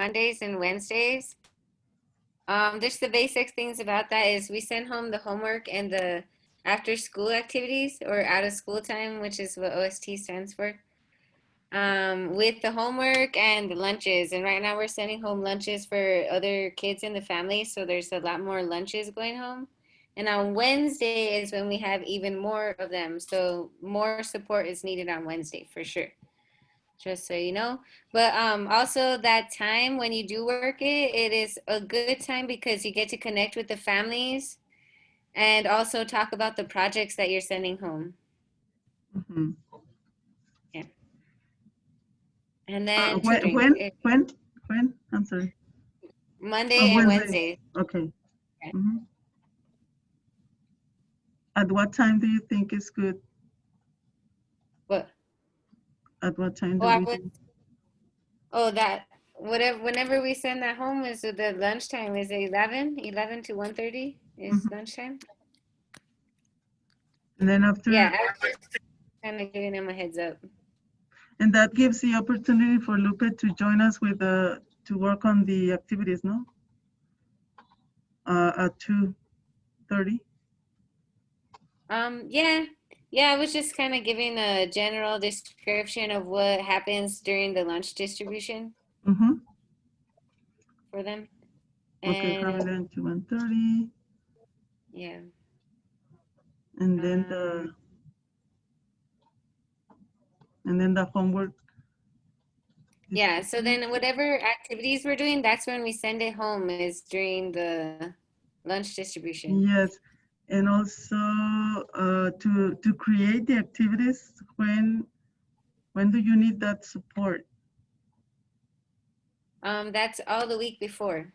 Mondays and Wednesdays. Just the basic things about that is we send home the homework and the after school activities or out of school time, which is what OST stands for. With the homework and the lunches. And right now we're sending home lunches for other kids in the family, so there's a lot more lunches going home. And on Wednesday is when we have even more of them, so more support is needed on Wednesday for sure. Just so you know. But also that time when you do work it, it is a good time because you get to connect with the families and also talk about the projects that you're sending home. Mm-hmm. Yeah. And then When, tutoring. when, when, when? I'm sorry. Monday Oh, and Wednesday. Wednesday. Okay. Yeah. Mm-hmm. At what time do you think is good? What? At what time Oh, do we do? that whenever we send that home is the lunchtime is 11 to 1:30 is Mm-hmm. lunchtime. And then after, Yeah, I was just kind of giving them a heads up. and that gives the opportunity for Lupe to join us with to work on the activities, no? At 2:30. Yeah, yeah, I was just kind of giving a general description of what happens during the lunch distribution Mm-hmm. for them. Okay, from And 11 to 1:30, yeah. and then Um, the homework yeah, so distribution. then whatever activities we're doing, that's when we send it home is during the lunch distribution. Yes, and also to create the activities. When do you need that support? That's all the week before,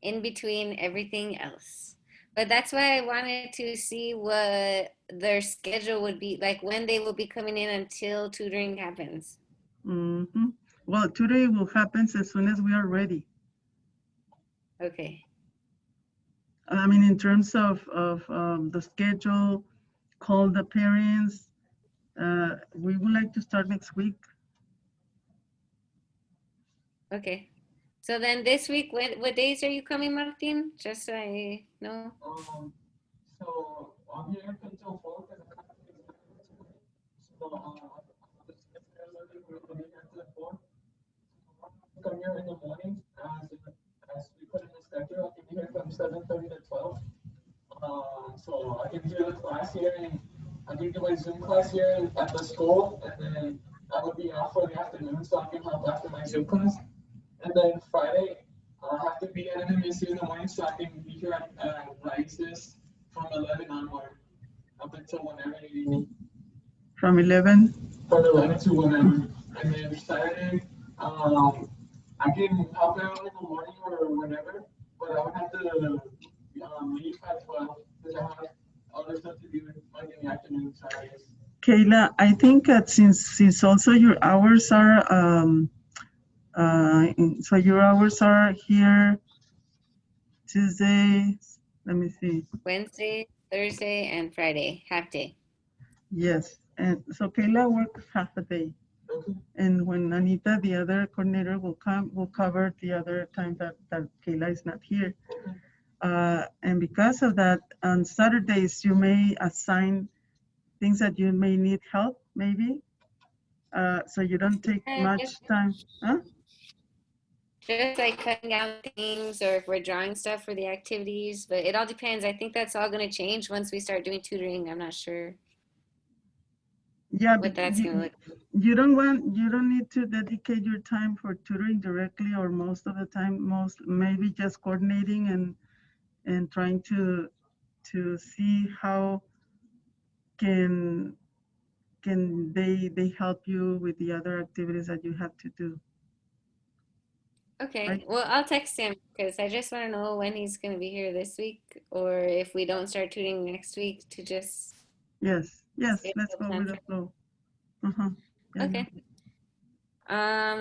in between everything else. But that's why I wanted to see what their schedule would be, like when they will be coming in until tutoring happens. Mm-hmm. Well, today will happen as soon as we are ready. Okay. I mean, in terms of the schedule, call the parents. We would like to start next week. Okay. So then this week, what days are you coming, Martin? Just so I know. So I'm here until 4 because I have to be here. So the schedule is we'll be here until 4. I come here in the morning as we put in the schedule. I can be here from 7:30 to 12. So I can do the class here and I can do my Zoom class here at the school, and then I will be off for the afternoon so I can help after my Zoom class. And then Friday, I'll have to be at NMSU in the morning so I can be here at Raices from 11 onward up until whenever you need me. From 11. From 11 to whenever. And then Saturday, I can help out in the morning or whenever, but I would have to leave at 12 because I have other stuff to do like in the afternoon Saturdays. Kayla, I think that since also your hours are so your hours are here Tuesday. Let me see. Wednesday, Thursday, and Friday, half day. Yes, and so Kayla works half a day, Okay. and when Anita, the other coordinator, will cover the other time that Kayla is not here. Okay. And because of that, on Saturdays you may assign things that you may need help, maybe. So you don't take much Just, time, huh? just like cutting out things or if we're drawing stuff for the activities, but it all depends. I think that's all going to change once we start doing tutoring. I'm not sure Yeah, what that's going to look like. you don't need to dedicate your time for tutoring directly, or most of the time, most maybe just coordinating and trying to see how can can they help you with the other activities that you have to do, right? Okay, well, I'll text him because I just want to know when he's going to be here this week or if we don't start tutoring next week to just Yes, let's schedule go time with the for. flow. Uh-huh. Yeah, yeah. Okay.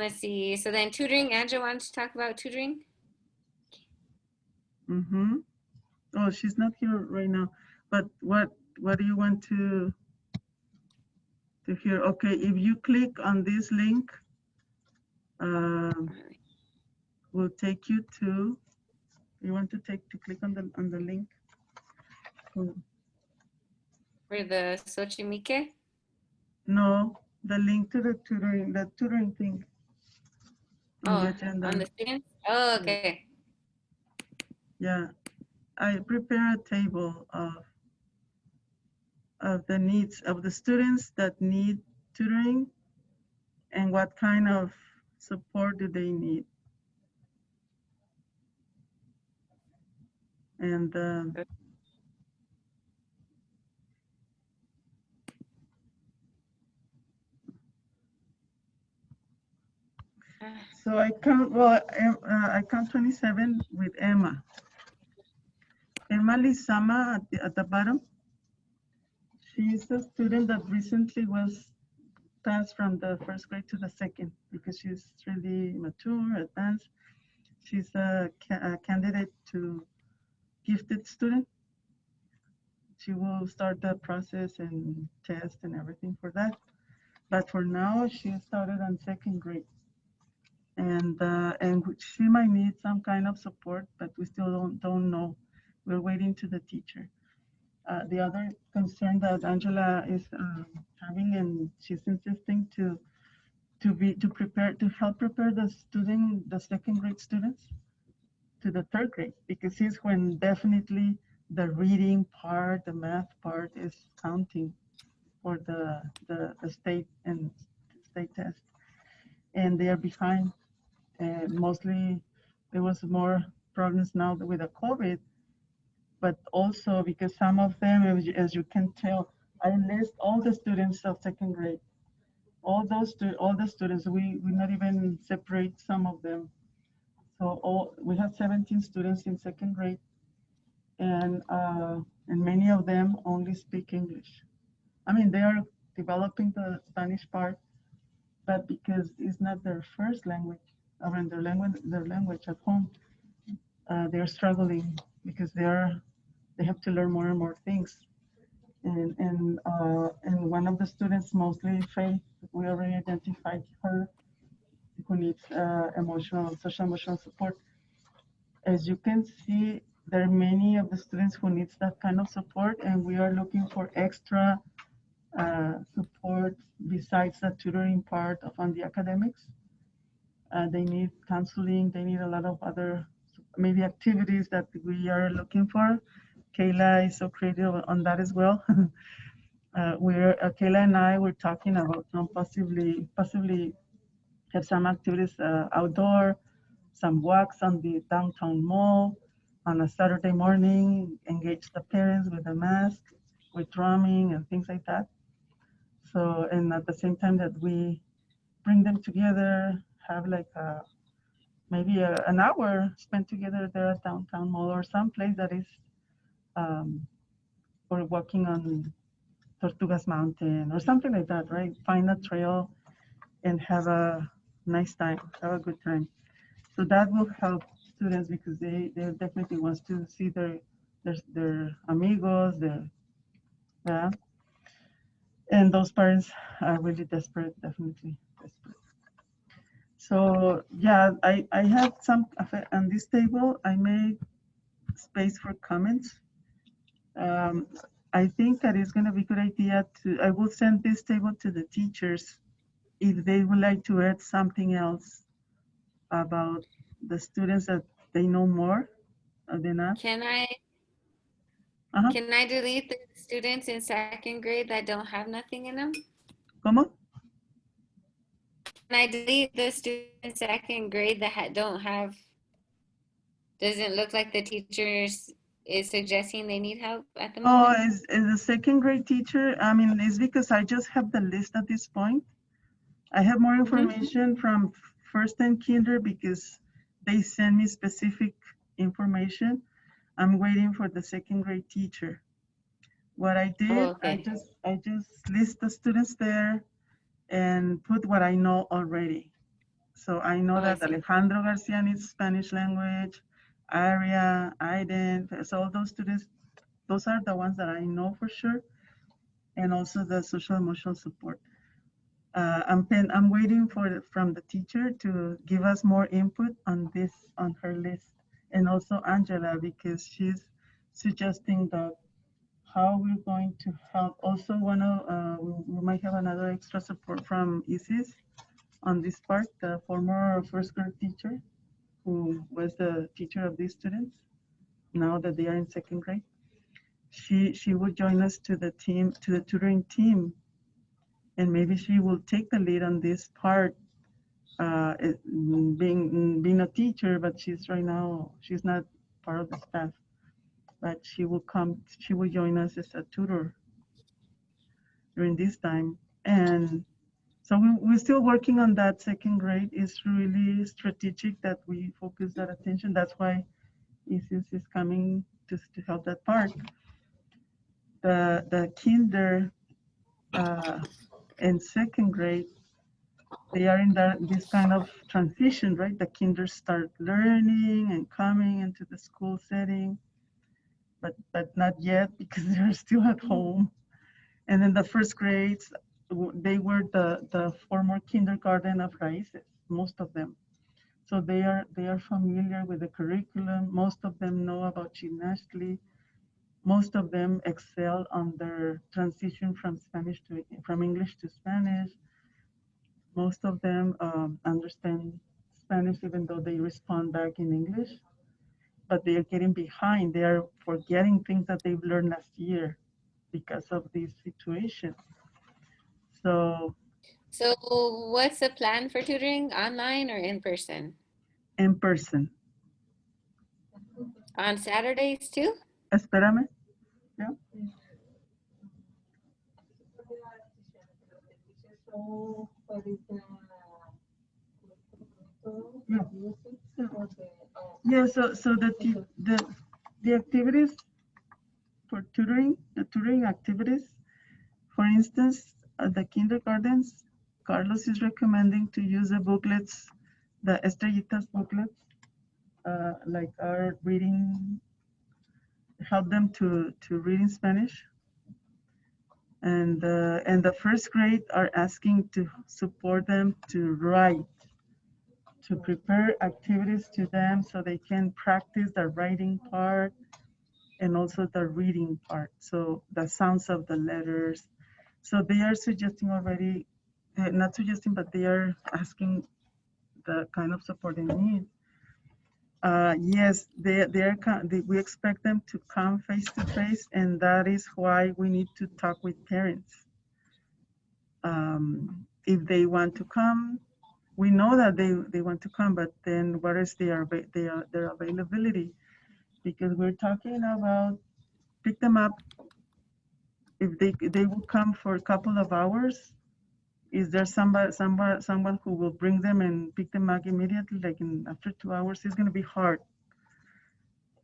Let's see. So then tutoring, Angela wanted to talk about tutoring. Mm-hmm. Oh, she's not here right now, but what do you want to hear? Okay, if you click on this link, um, will take you to, you want to click on the link? For the Xochimilque? No, the link to the tutoring thing on the Oh, agenda. on the students? Oh, okay. Yeah, I prepare a table of the needs of the students that need tutoring and what kind of support do they need. And so I count, well, I count 27 with Emma. Emma Lizama at the bottom. She's a student that recently was passed from the first grade to the second because she's really mature, advanced. She's a candidate to gifted student. She will start the process and test and everything for that. But for now, she started on second grade, and she might need some kind of support, but we still don't know. We're waiting to the teacher. The other concern that Angela is having, and she's insisting to prepare to help prepare the second grade students to the third grade, because it's when definitely the reading part, the math part is counting for the state and state test, and they are behind. And mostly there was more problems now with the COVID, but also because some of them, as you can tell, I list all the students of second grade, all the students. We not even separate some of them. So we have 17 students in second grade, and many of them only speak English. I mean, they are developing the Spanish part, but because it's not their first language, I mean their language at home, they're struggling because they have to learn more and more things. And one of the students, mostly Faith, we already identified her, who needs social emotional support. As you can see, there are many of the students who needs that kind of support, and we are looking for extra support besides the tutoring part of on the academics. They need counseling. They need a lot of other maybe activities that we are looking for. Kayla is so creative on that as well. Kayla and I were talking about some possibly have some activities outdoor, some walks on the downtown mall on a Saturday morning, engage the parents with a mask, with drumming and things like that. So, and at the same time that we bring them together, have like maybe an hour spent together there at downtown mall or some place that is, um, or walking on Tortugas Mountain or something like that, right? Find a trail and have a nice time, have a good time. So that will help students because they definitely wants to see their amigos, their, yeah. And those parents are really desperate, definitely desperate. So yeah, I have some on this table. I made space for comments. Um, I think that it's going to be a good idea I will send this table to the teachers if they would like to add something else about the students that they know more than us. Can I Uh-huh. can I delete the students in second grade that don't have nothing in them? ¿Cómo? Can I delete the students in second grade that don't have, doesn't look like the teachers is suggesting they need help at the Oh, moment? as a second grade teacher, I mean, it's because I just have the list at this point. I have more information from first and kinder because they send me specific information. I'm waiting for the second grade teacher. What I Oh, did, okay. I just list the students there and put what I know already. So I know Oh, I that see. Alejandro Garcia needs Spanish language, Aria, Aiden, so all those students, those are the ones that I know for sure, and also the social emotional support. I'm waiting from the teacher to give us more input on this on her list, and also Angela, because she's suggesting that how we're going to help. Also, we might have another extra support from Isis on this part, the former first grade teacher who was the teacher of these students. Now that they are in second grade, she will join us to the team, to the tutoring team, and maybe she will take the lead on this part. Being a teacher, but she's right now she's not part of the staff. But she will come. She will join us as a tutor during this time, and so we're still working on that. Second grade is really strategic that we focus that attention. That's why Isis is coming to help that part. The kinder in second grade, they are in this kind of transition, right? The kinder start learning and coming into the school setting, but not yet because they're still at home. And then the first grades, they were the former kindergarten of Raices, most of them. So they are familiar with the curriculum. Most of them know about Xinachtli. Most of them excel on their transition from English to Spanish. Most of them understand Spanish even though they respond back in English, but they are getting behind. They are forgetting things that they've learned last year because of this situation. So So what's the plan for tutoring, online or in person? in person. On Saturdays too? Espérame. Yeah. Yeah. Yeah. So the activities for tutoring, the tutoring activities, for instance, at the kindergartens, Carlos is recommending to use the booklets, the Estrellitas booklets, like our reading, help them to read in Spanish. And the first grade are asking to support them to write, to prepare activities to them so they can practice the writing part and also the reading part. So the sounds of the letters. So they are suggesting already, not suggesting, but they are asking the kind of support they need. Yes, we expect them to come face to face, and that is why we need to talk with parents. If they want to come, we know that they want to come, but then what is their availability? Because we're talking about pick them up. If they will come for a couple of hours, is there someone who will bring them and pick them up immediately, like in after 2 hours? It's going to be hard.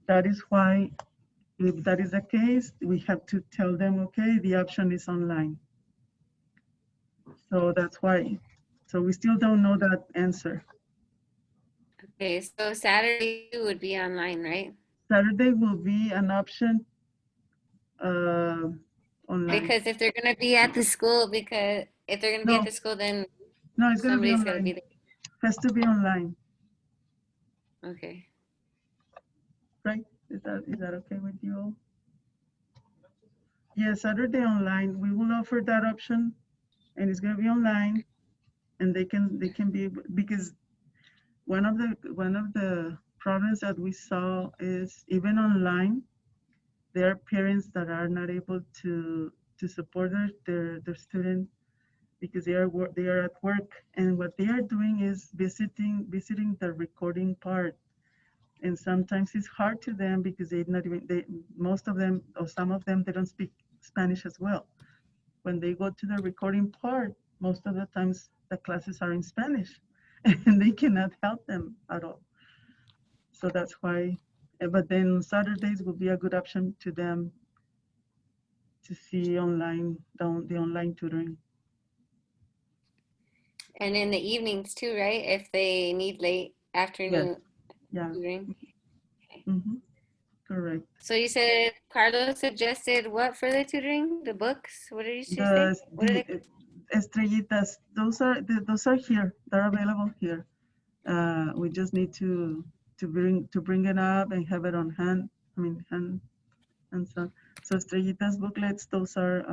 That is why, if that is the case, we have to tell them, okay, the option is online. So that's why. So we still don't know that answer. Okay, so Saturday too would be online, right? Saturday will be an option online. Because if they're gonna be at the school, No, then no, it's going to be somebody's gotta be online. there. Has to be online, Okay. right? Is that okay with you all? Yeah, Saturday online. We will offer that option, and it's going to be online, and they can be, because one of the problems that we saw is even online, there are parents that are not able to support their student because they are at work, and what they are doing is visiting the recording part, and sometimes it's hard to them because they most of them, or some of them, they don't speak Spanish as well. When they go to the recording part, most of the times the classes are in Spanish and they cannot help them at all. So that's why, but then Saturdays will be a good option to them to see the online tutoring. And in the evenings too, right? If they need late Yes, afternoon yeah, tutoring. mm-hmm. Correct. So you said Carlos suggested what for the tutoring? The books? What did you say? The What did it? Estrellitas, those are here. They're available here. We just need to bring it up and have it on hand. I mean, hand and so Estrellitas booklets. Those are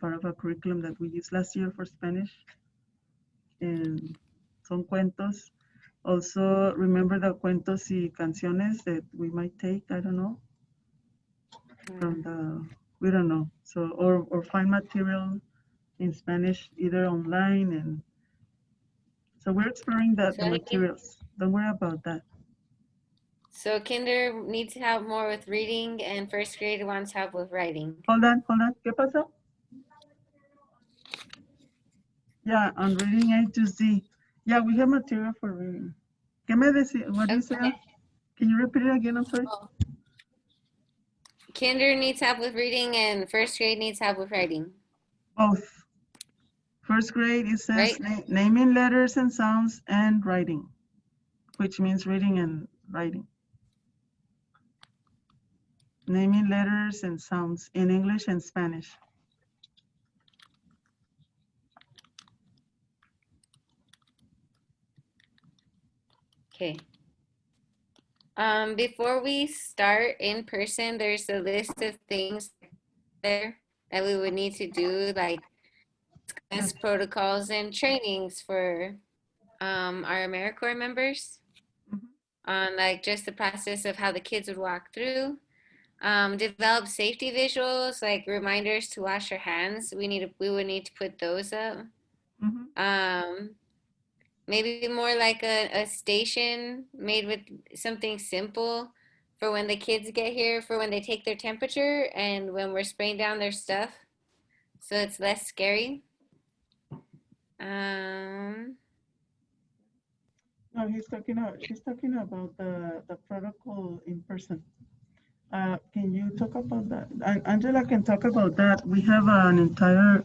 part of a curriculum that we used last year for Spanish. And son cuentos. Also, remember the cuentos y canciones that we might take. I don't know from the we don't know. So or find material in Spanish either online and so we're exploring So the I think materials. Don't worry about that. so kinder needs help more with reading and first grade wants help with writing. Hold on. ¿Qué pasó? Yeah, on reading A to Z. Yeah, we have material for reading. ¿Qué me decía? What do you say? Okay. Can you repeat it again? I'm sorry. Oh. Kinder needs help with reading and first grade needs help with writing. Both. First grade, it says Right? naming letters and sounds and writing, which means reading and writing. Naming letters and sounds in English and Spanish. Okay. Before we start in person, there's a list of things there that we would need to do, like discuss protocols and trainings for our AmeriCorps members Mhm. on like just the process of how the kids would walk through. Develop safety visuals like reminders to wash your hands. We would need to put those up. Mhm. Maybe more like a station made with something simple for when the kids get here, for when they take their temperature and when we're spraying down their stuff, so it's less scary. Um, No, she's talking about the protocol in person. Can you talk about that? Angela can talk about that. We have an entire,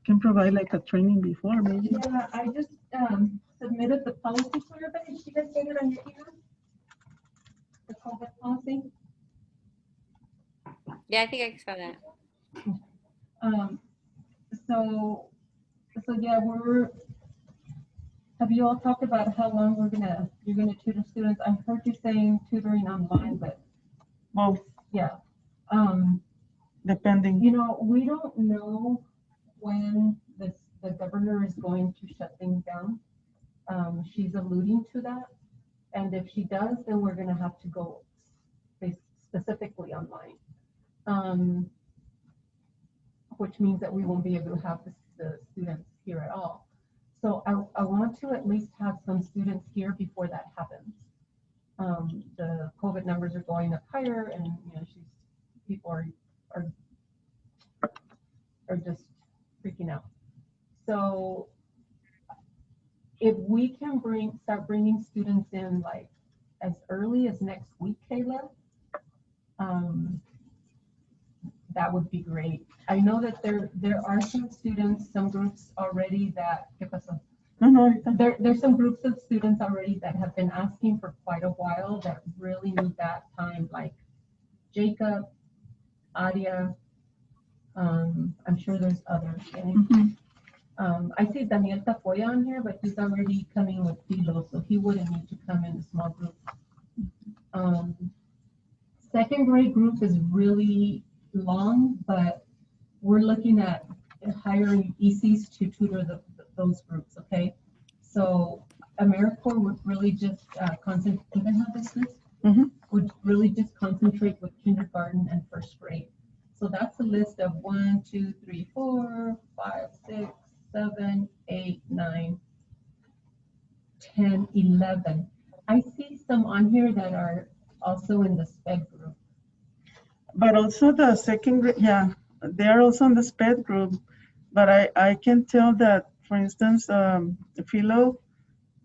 can provide like a training before maybe. Yeah, I just submitted the policy for everybody. Did you guys get it on your email? The COVID policy? yeah, I think I saw that. Um, so yeah, have you all talked about how long you're gonna tutor students? I heard you saying tutoring online, but Both, yeah. Um, depending. you know, we don't know when the governor is going to shut things down. She's alluding to that. And if she does, then we're gonna have to go specifically online. Which means that we won't be able to have the students here at all. So I want to at least have some students here before that happens. The COVID numbers are going up higher, and you know, people are just freaking out. So if we can start bringing students in like as early as next week, Kayla, that would be great. I know that there are some students, some groups already that, there's some groups of students already that have been asking for quite a while that really need that time, like Jacob, Adia, I'm sure there's others. I see Daniel Tafoya on here, but he's already coming with Philo, so he wouldn't need to come in a small group. Second grade group is really long, but we're looking at hiring ECs to tutor those groups, okay? So AmeriCorps would really just concentrate, even have this list, would really just concentrate with kindergarten and first grade. So that's a list of 1, 2, 3, 4, 5, 6, 7, 8, 9, 10, 11. I see some on here that are also in the SPED group. But also the second grade, yeah, they're also in the SPED group. But I can tell that, for instance, Philo,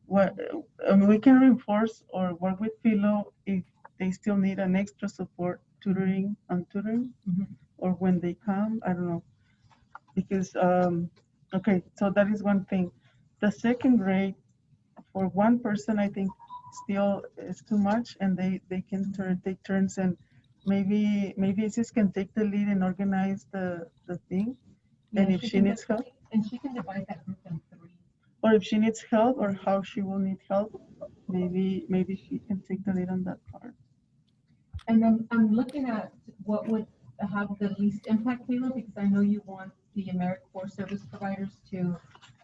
we can reinforce or work with Philo if they still need an extra support tutoring on tutoring, or when they come, I don't know. Because, okay, so that is one thing. The second grade, for one person, I think still is too much, and they can take turns, and maybe Isis can take the lead and organize the thing. Yeah, And if she needs help, And she can divide that group in three. Or if she needs help or how she will need help, maybe she can take the lead on that part. And then I'm looking at what would have the least impact, Kayla, because I know you want the AmeriCorps service providers to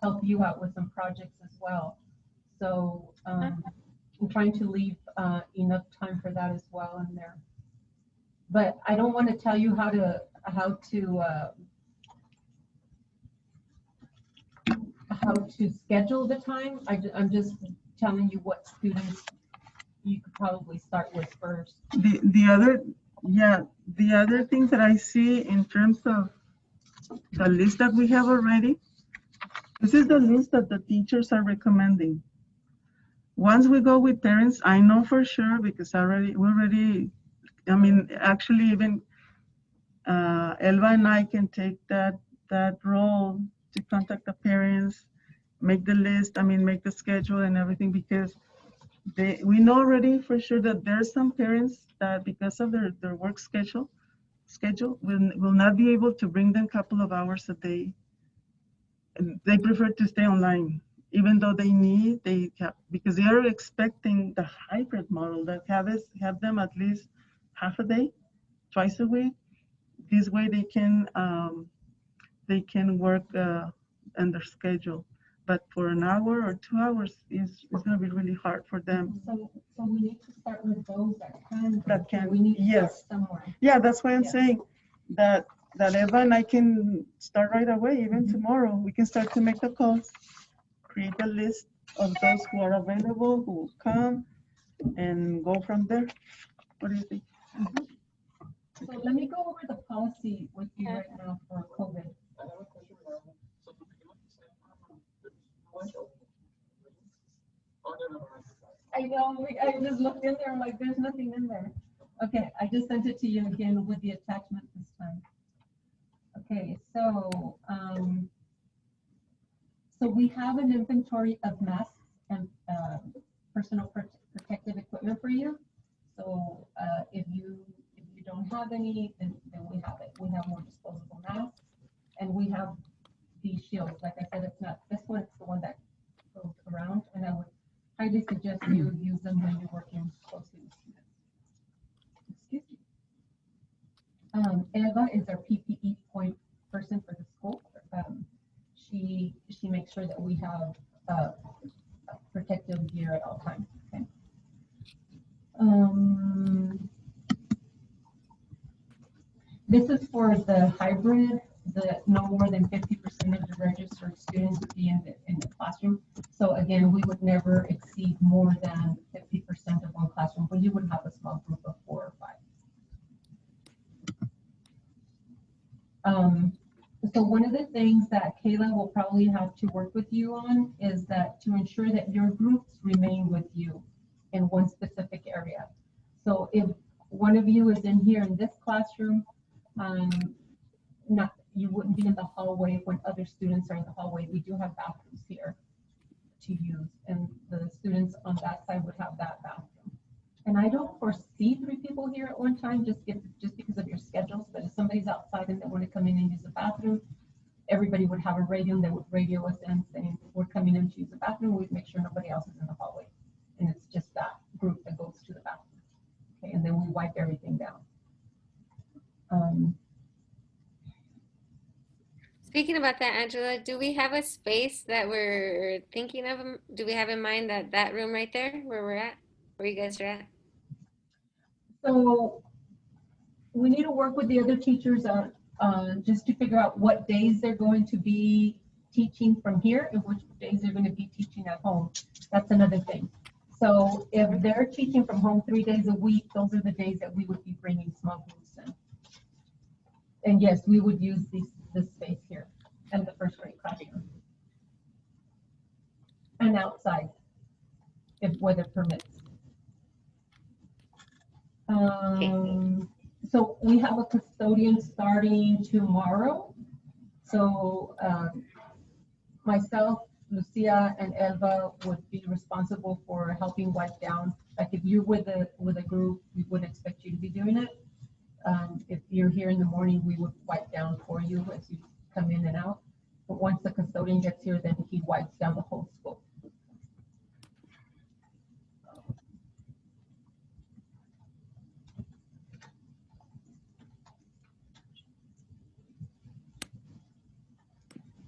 help you out with some projects as well. So I'm trying to leave enough time for that as well in there. But I don't want to tell you how to schedule the time. I'm just telling you what students you could probably start with first. The other things that I see in terms of the list that we have already, this is the list that the teachers are recommending. Once we go with parents, I know for sure because actually even Elva and I can take that role to contact the parents, make the list, make the schedule and everything, because we know already for sure that there's some parents that because of their work schedule will not be able to bring them a couple of hours a day. And they prefer to stay online, even though because they are expecting the hybrid model that have them at least half a day, twice a week. This way they can work on their schedule. But for an hour or 2 hours it's going to be really hard for them. So we need to start with those that can. We need to start somewhere. Yeah, that's why I'm saying that Eva and I can start right away, even tomorrow. We can start to make the calls, create a list of those who are available, who will come, and go from there. What do you think? So let me go over the policy with you right now for COVID. I have a question. So the beginning you said there's no one. I know, I just looked in there, I'm like, there's nothing in there. Okay, I just sent it to you again with the attachment this time. Okay, so we have an inventory of masks and personal protective equipment for you. So if you don't have any, then we have it. We have more disposable masks, and we have these shields. Like I said, it's not this one; it's the one that goes around, and I would highly suggest you use them when you're working closely with students. Excuse me. Eva is our PPE point person for the school. She makes sure that we have protective gear at all times. Okay. This is for the hybrid, the no more than 50% of the registered students would be in the classroom. So again, we would never exceed more than 50% of one classroom, but you would have a small group of 4 or 5. So one of the things that Kayla will probably have to work with you on is that to ensure that your groups remain with you in one specific area. So if one of you is in here in this classroom, you wouldn't be in the hallway when other students are in the hallway. We do have bathrooms here to use, and the students on that side would have that bathroom. And I don't foresee 3 people here at one time, just because of your schedules. But if somebody's outside and they want to come in and use the bathroom, everybody would have a radio, and they would radio us in saying we're coming in to use the bathroom. We'd make sure nobody else is in the hallway, and it's just that group that goes to the bathroom. Okay, and then we wipe everything down. Speaking about that, Angela, do we have a space that we're thinking of? Do we have in mind that room right there where we're at, where you guys are at? So we need to work with the other teachers just to figure out what days they're going to be teaching from here and which days they're going to be teaching at home. That's another thing. So if they're teaching from home 3 days a week, those are the days that we would be bringing small groups in. And yes, we would use this space here and the first grade classroom. And outside, if weather permits. So we have a custodian starting tomorrow. So myself, Lucia, and Elva would be responsible for helping wipe down. Like if you're with a group, we would expect you to be doing it. If you're here in the morning, we would wipe down for you as you come in and out. But once the custodian gets here, then he wipes down the whole school.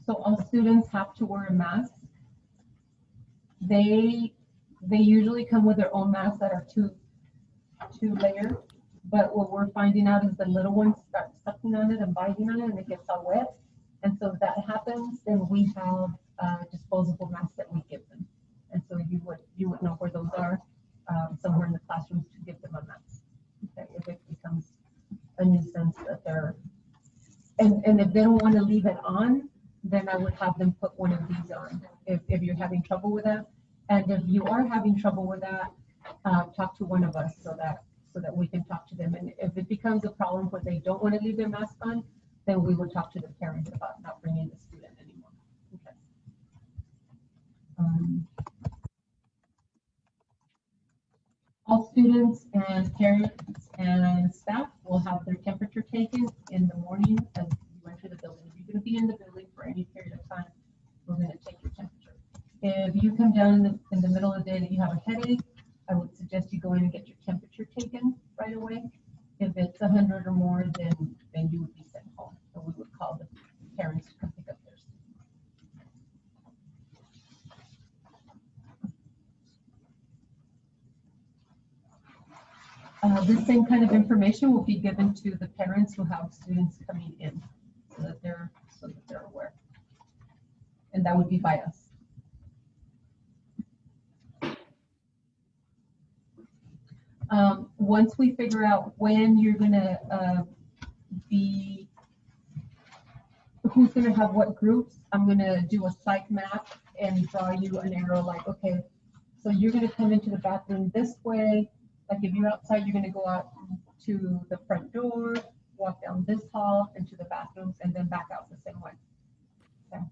So all students have to wear a mask. They usually come with their own masks that are two layer. But what we're finding out is the little ones start sucking on it and biting on it, and it gets all wet. And so if that happens, then we have disposable masks that we give them. And so you would know where those are, somewhere in the classrooms to give them a mask. Okay, if it becomes a nuisance that they're, and if they don't want to leave it on, then I would have them put one of these on if you're having trouble with that. And if you are having trouble with that, talk to one of us so that we can talk to them. And if it becomes a problem where they don't want to leave their mask on, then we would talk to the parents about not bringing the student anymore. Okay. All students and parents and staff will have their temperature taken in the morning as you enter the building. If you're going to be in the building for any period of time, we're going to take your temperature. If you come down in the middle of the day that you have a headache, I would suggest you go in and get your temperature taken right away. If it's 100 or more, then you would be sent home. So we would call the parents to come pick up theirs. This same kind of information will be given to the parents who have students coming in, so that they're aware. And that would be by us. Once we figure out when you're gonna who's gonna have what groups, I'm gonna do a psych map and draw you an arrow like, okay, so you're gonna come into the bathroom this way. Like if you're outside, you're gonna go out to the front door, walk down this hall into the bathrooms, and then back out the same way. Okay.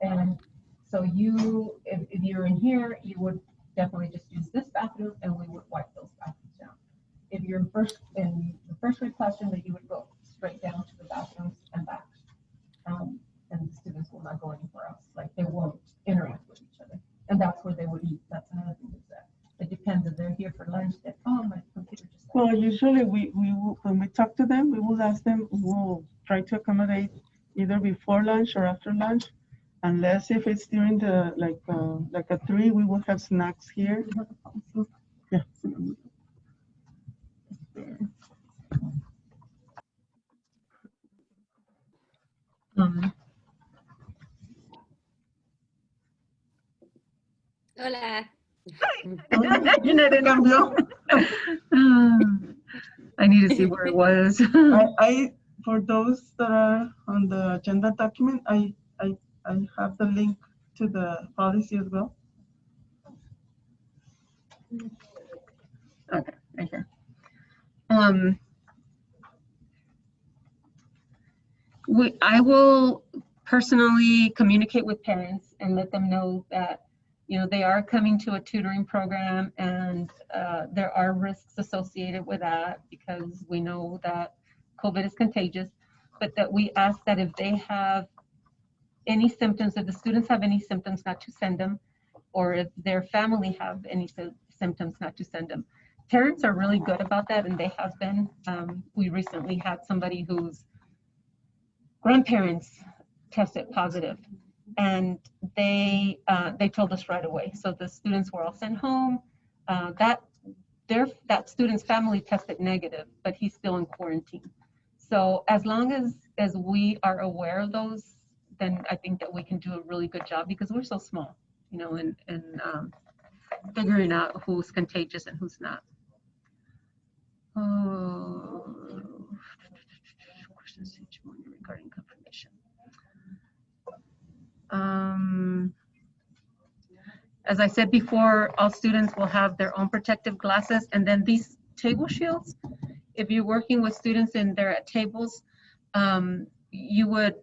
And so if you're in here, you would definitely just use this bathroom, and we would wipe those bathrooms down. If you're in the first grade classroom, then you would go straight down to the bathrooms and back. And the students will not go anywhere else. Like they won't interact with each other. And that's where they would eat. That's another thing is that it depends if they're here for lunch. Then my computer just. Well, usually we will, when we talk to them, we will ask them. We'll try to accommodate either before lunch or after lunch, unless if it's during the like a 3, we will have snacks here. Yeah. Hola. I need to see where it was. I for those that are on the agenda document, I have the link to the policy as well. Okay, right here. I will personally communicate with parents and let them know that, they are coming to a tutoring program, and there are risks associated with that because we know that COVID is contagious, but that we ask that if they have any symptoms, if the students have any symptoms, not to send them, or if their family have any symptoms, not to send them. Parents are really good about that, and they have been. We recently had somebody whose grandparents tested positive, and they told us right away. So the students were all sent home. That student's family tested negative, but he's still in quarantine. So as long as we are aware of those, then I think that we can do a really good job because we're so small, and figuring out who's contagious and who's not. Questions regarding confirmation. As I said before, all students will have their own protective glasses, and then these table shields, if you're working with students and they're at tables, you would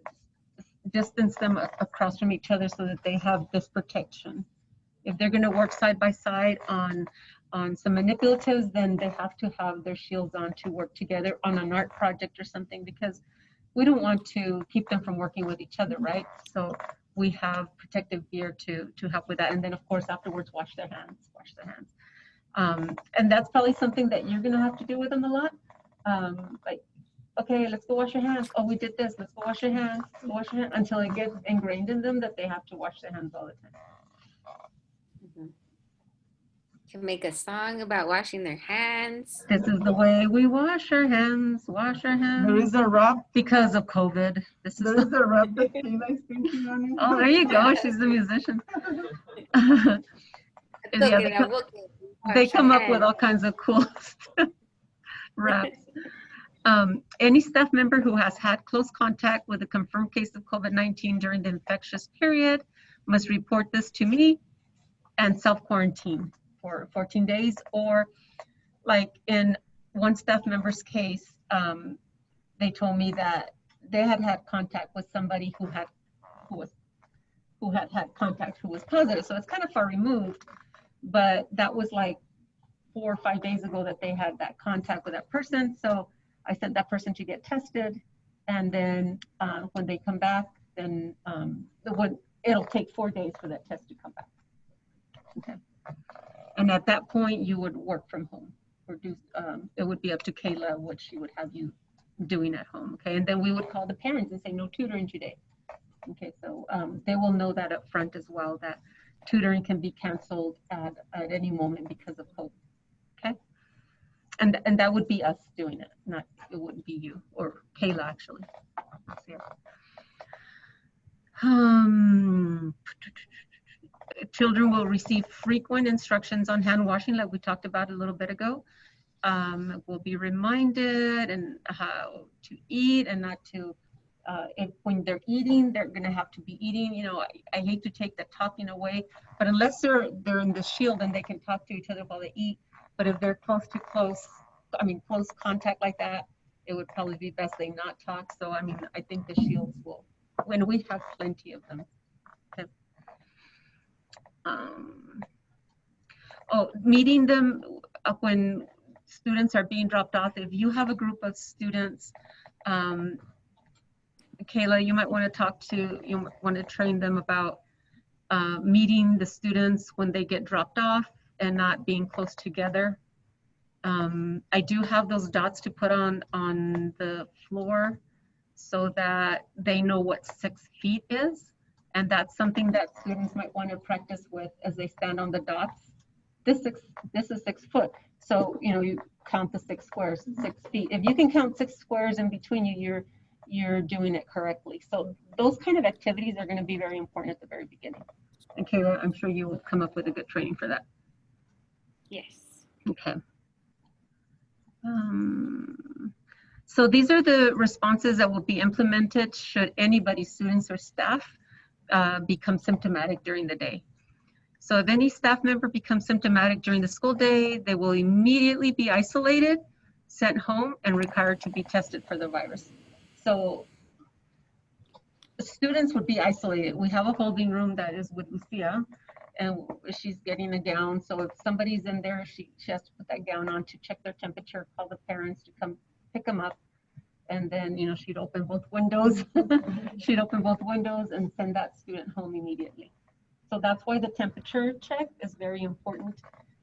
distance them across from each other so that they have this protection. If they're going to work side by side on some manipulatives, then they have to have their shields on to work together on an art project or something, because we don't want to keep them from working with each other, right? So we have protective gear to help with that. And then of course afterwards, wash their hands. And that's probably something that you're gonna have to do with them a lot. Like, okay, let's go wash your hands. Oh, we did this. Let's go wash your hands. Go wash your hands until it gets ingrained in them that they have to wash their hands all the time. Mhm. Can make a song about washing their hands. This is the way we wash our hands. Wash our hands. There is a rap. Because of COVID. This is There is a rap that Kayla is thinking on it. Oh, there you go. She's the musician. And yeah, they come up with all kinds of cool raps. Any staff member who has had close contact with a confirmed case of COVID-19 during the infectious period must report this to me and self-quarantine for 14 days. Or like in one staff member's case, they told me that they had had contact with somebody who had contact who was positive. So it's kind of far removed, but that was like 4 or 5 days ago that they had that contact with that person. So I sent that person to get tested, and then when they come back, then it'll take 4 days for that test to come back. Okay. And at that point, you would work from home, or do. It would be up to Kayla what she would have you doing at home. Okay, and then we would call the parents and say no tutoring today. Okay, so they will know that up front as well, that tutoring can be canceled at any moment because of COVID. Okay, and that would be us doing it, it wouldn't be you or Kayla actually. Yeah. Children will receive frequent instructions on hand washing, like we talked about a little bit ago. Will be reminded and how to eat and not to. When they're eating, they're going to have to be eating. You know, I hate to take the talking away, but unless they're in the shield and they can talk to each other while they eat. But if they're close contact like that, it would probably be best they not talk. So, I mean, I think the shields will, when we have plenty of them. Okay. Meeting them when students are being dropped off. If you have a group of students, Kayla, you might want to train them about meeting the students when they get dropped off and not being close together. I do have those dots to put on the floor so that they know what 6 feet is. And that's something that students might want to practice with as they stand on the dots. This is 6 foot. So, you know, you count the 6 squares, 6 feet. If you can count 6 squares in between you, you're doing it correctly. So those kind of activities are going to be very important at the very beginning. And Kayla, I'm sure you will come up with a good training for that. Yes. Okay. So these are the responses that will be implemented should anybody, students or staff, become symptomatic during the day. So if any staff member becomes symptomatic during the school day, they will immediately be isolated, sent home, and required to be tested for the virus. So students would be isolated. We have a holding room that is with Lucia, and she's getting a gown. So if somebody's in there, she has to put that gown on to check their temperature, call the parents to come pick them up. And then, you know, she'd open both windows. She'd open both windows and send that student home immediately. So that's why the temperature check is very important.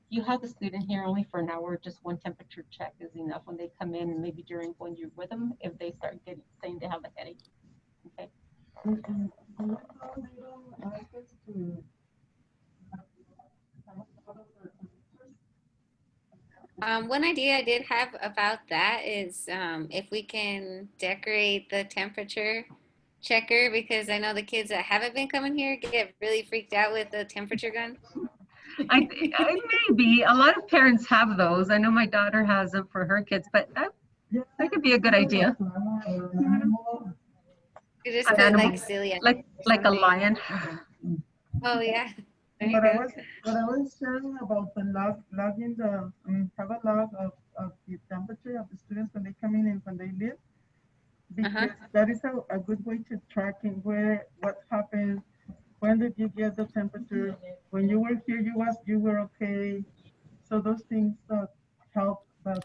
You have the student here only for an hour, just one temperature check is enough when they come in, and maybe during when you're with them, if they start saying they have a headache. Okay. One idea I did have about that is if we can decorate the temperature checker, because I know the kids that haven't been coming here get really freaked out with the temperature gun. I maybe a lot of parents have those. I know my daughter has them for her kids, but that could be a good idea. Just like silly, like a lion. Oh yeah. What I was sharing about the logging have a log of the temperature of the students when they come in and when they leave, because that is a good way to tracking what happened, when did you get the temperature, when you were here you were okay. So those things help the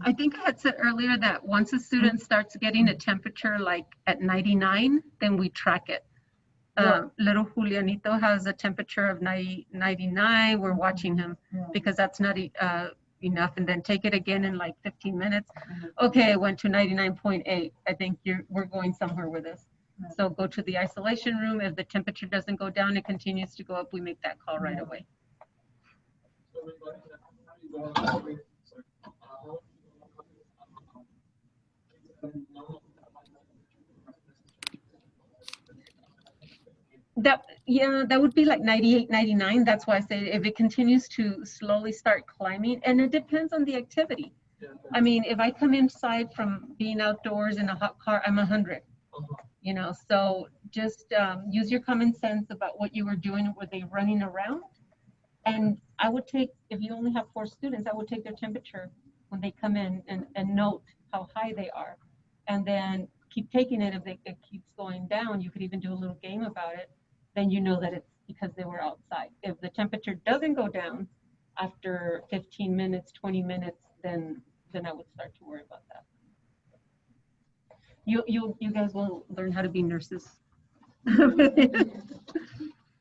I think I had said earlier that once a student starts getting a temperature like at 99, then we track it. Little Julianito has a temperature of 99. We're watching him because that's not enough. And then take it again in like 15 minutes. Okay, it went to 99.8. I think we're going somewhere with this. So go to the isolation room. If the temperature doesn't go down, it continues to go up, we make that call right away. So regarding that, how do you go about it? Sorry. That would be like 98, 99. That's why I say if it continues to slowly start climbing, and it depends on the activity. I mean, if I come inside from being outdoors in a hot car, I'm 100. You know, so just use your common sense about what you were doing. Were they running around? And I would take, if you only have 4 students, I would take their temperature when they come in and note how high they are. And then keep taking it. If it keeps going down, you could even do a little game about it. Then you know that it's because they were outside. If the temperature doesn't go down after 15 minutes, 20 minutes, then I would start to worry about that. You guys will learn how to be nurses.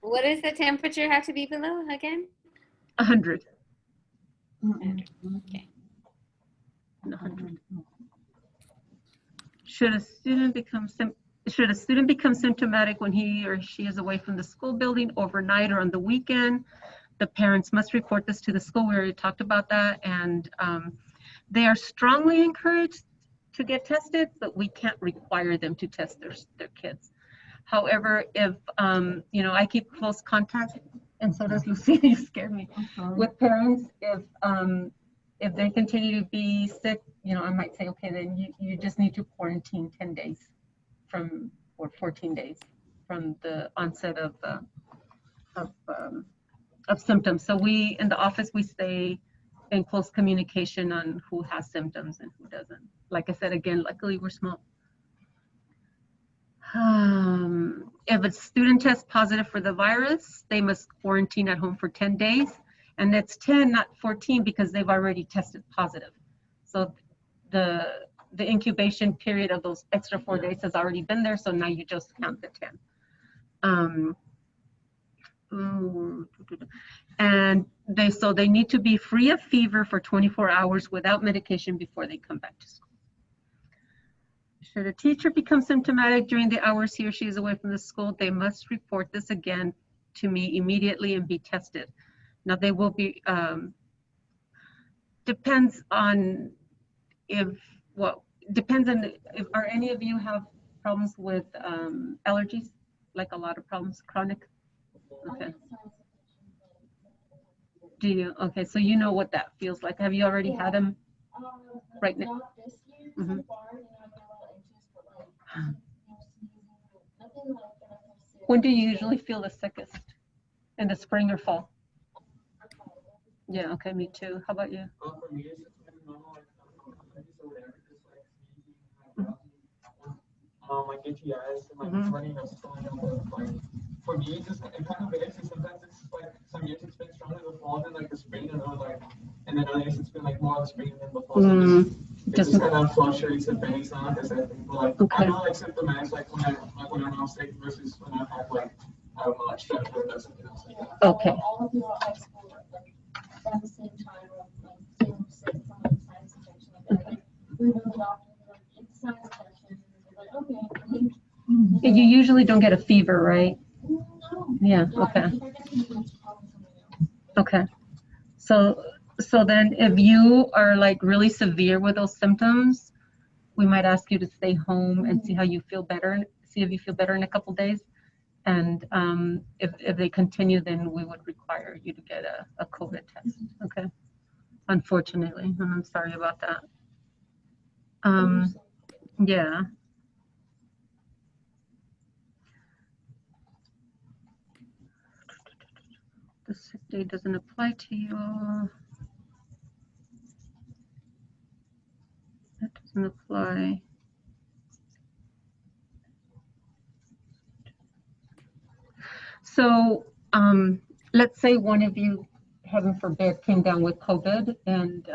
What does the temperature have to be below again? 100. 100. Okay. 100. Should a student become symptomatic when he or she is away from the school building overnight or on the weekend? The parents must report this to the school. We already talked about that, and they are strongly encouraged to get tested, but we can't require them to test their kids. However, if you know, I keep close contact, and so does Lucia. You scared me. With parents, if they continue to be sick, you know, I might say, okay, then you just need to quarantine 10 days or 14 days from the onset of symptoms. So we, in the office, we stay in close communication on who has symptoms and who doesn't. Like I said, again, luckily we're small. If a student tests positive for the virus, they must quarantine at home for 10 days. And that's 10, not 14, because they've already tested positive. So the incubation period of those extra 4 days has already been there. So now you just count the 10. And they need to be free of fever for 24 hours without medication before they come back to school. Should a teacher become symptomatic during the hours he or she is away from the school, they must report this again to me immediately and be tested. Now they will be, depends on are any of you have problems with allergies? Like a lot of problems, chronic? Okay. Do you? Okay, so you know what that feels like. Have you already had them right now? Not this year so far, you know, I've been a little anxious, but like, you know, sneezing, nothing like that. When do you usually feel the sickest? In the spring or fall? Yeah, okay, me too. How about you? For me, it's just like normal, like, or whatever, just like sneezing, like ATIs and like running a stomach. Like, for me, it's just it kind of varies. Sometimes it's like some years it's been stronger in the fall than like the spring, and then other years it's been like more in the spring than the fall. So it just kind of fluctuates and varies on. Because I think like I know like symptomatic like when I'm not sick versus when I have like a much fever or something else like that. Okay. All throughout high school, like at the same time, like feeling sick from like sinus infection, like we were the doctor, like it's sinus infection, and they're like, okay. You usually don't get a fever, right? No. Yeah, okay. Okay. So then if you are like really severe with those symptoms, we might ask you to stay home and see how you feel better, see if you feel better in a couple days. And if they continue, then we would require you to get a COVID test, okay? Unfortunately, and I'm sorry about that. Yeah. The sick day doesn't apply to you. That doesn't apply. So let's say one of you, heaven forbid, came down with COVID, and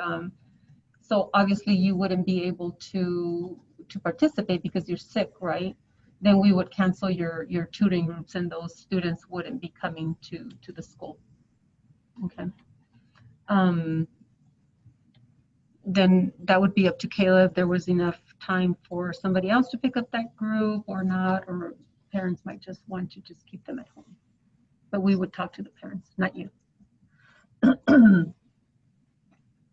so obviously you wouldn't be able to participate because you're sick, right? Then we would cancel your tutoring groups and those students wouldn't be coming to the school. Okay. Then that would be up to Kayla if there was enough time for somebody else to pick up that group or not, or parents might just want to just keep them at home. But we would talk to the parents, not you.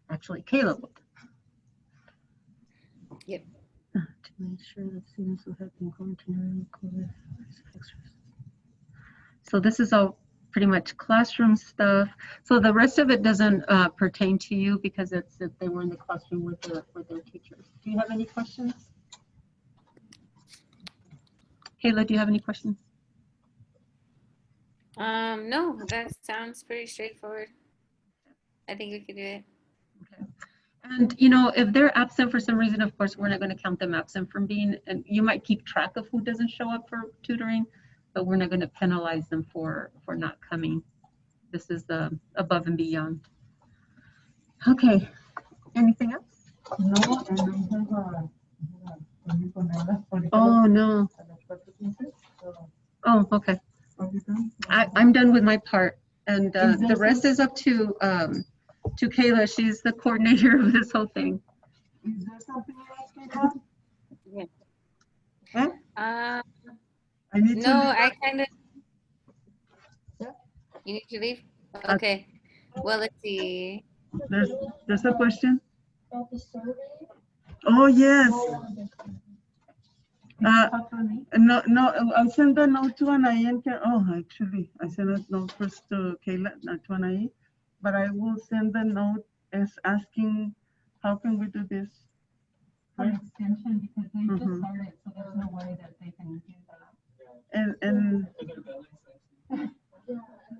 Actually, Kayla would. Yep. To make sure that students who have been quarantined COVID. So this is all pretty much classroom stuff. So the rest of it doesn't pertain to you because it's if they were in the classroom with their teachers. Do you have any questions? Kayla, do you have any questions? No, that sounds pretty straightforward. I think we could do it. Okay. And you know, if they're absent for some reason, of course, we're not going to count them absent from being, and you might keep track of who doesn't show up for tutoring, but we're not going to penalize them for not coming. This is the above and beyond. Okay. Anything else? No, and I have Oh no. Oh, okay. I'm done with my part, and the rest is up to Kayla. She's the coordinator of this whole thing. Is there something else, Kayla? Yeah. Huh? I need no, to leave. I kind of. Yeah. You need to leave. Okay. Well, let's see. There's a question. About the survey? Oh yes. Oh, No, I sent a note to Anaí and oh, actually, I sent a note first to Kayla, not to Anaí, but I will send a note as asking, how can we do this? For extension, because they just Mhm. started, so there's no way that they can do that. And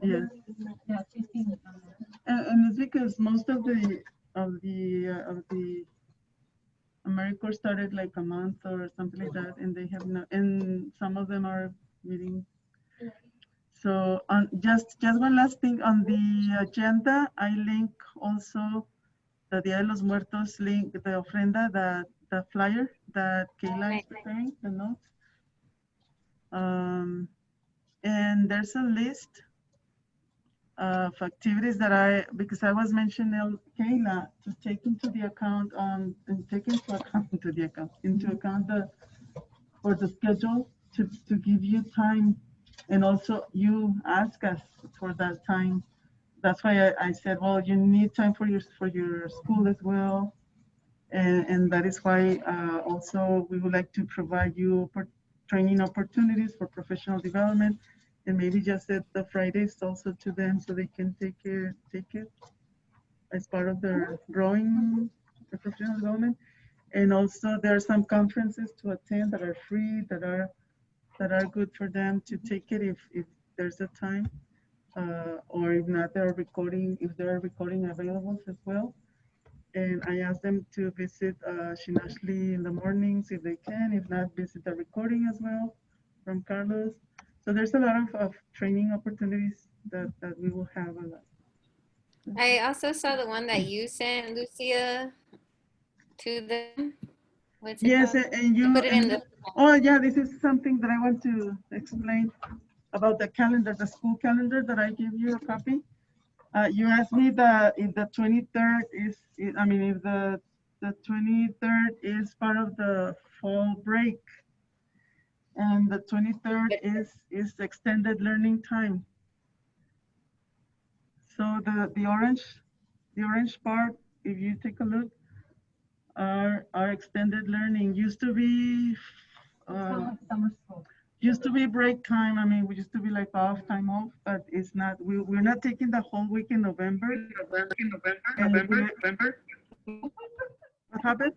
yes, Yeah, 15. and it's because most of the AmeriCorps started like a month or something like that, and they have not, and some of them are meeting. So on just one last thing on the agenda, I link also the Dia de los Muertos link, the ofrenda, the flyer that Kayla is preparing, the notes. And there's a list of activities that because I was mentioning Kayla to take into the account for the schedule to give you time, and also you ask us for that time. That's why I said, well, you need time for your school as well, and that is why also we would like to provide you training opportunities for professional development, and maybe just set the Fridays also to them so they can take it as part of their growing professional development. And also there are some conferences to attend that are free, that are good for them to take it if there's a time, or if not, there are recording available as well. And I asked them to visit Xinachtli in the mornings if they can, if not, visit the recording as well from Carlos. So there's a lot of training opportunities that we will have a lot. I also saw the one that you sent, Lucia, to them. What's it Yes, called? and you put it in the. oh yeah, this is something that I want to explain about the calendar, the school calendar that I gave you a copy. You asked me if the 23rd is, I mean, if the 23rd is part of the fall break, and the 23rd is extended learning time. So the orange part, if you take a look, our extended learning used to be Summer school. used to be break time. I mean, we used to be like time off, but it's not. We're not taking the whole week in November. November. What happened?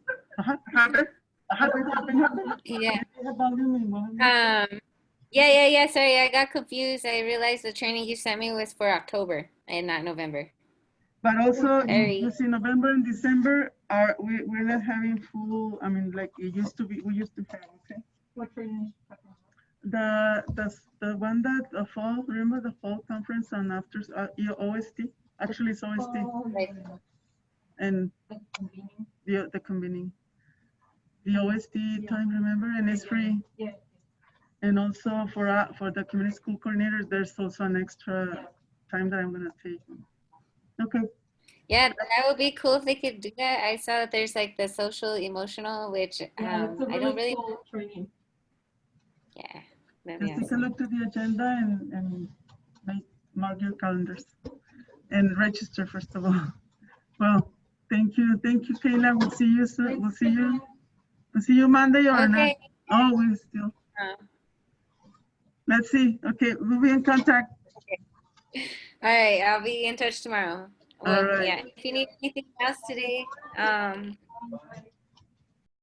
Yeah. Yeah. Sorry, I got confused. I realized the training you sent me was for October and not November. But also, Sorry. you see, November and December we're not having full. I mean, like it used to be. We used to have. Okay. What training? The one that the fall. Remember the fall conference on OST. Actually, it's OST. Oh, Right. And the convening. The OST time, remember, and it's free. Yeah. And also for the community school coordinators, there's also an extra time that I'm gonna take. Okay. Yeah, that would be cool if they could do that. I saw that there's like the social emotional, which Yeah, it's a I don't really really. cool training. Yeah, that'd be Just take a awesome. look to the agenda and mark your calendars and register first of all. Well, thank you, Kayla. We'll see you soon. We'll see you Monday or not. Okay. Oh, we still. Let's see. Okay, we'll be in contact. All right, I'll be in touch tomorrow. Well, All right. yeah. If you need anything else today,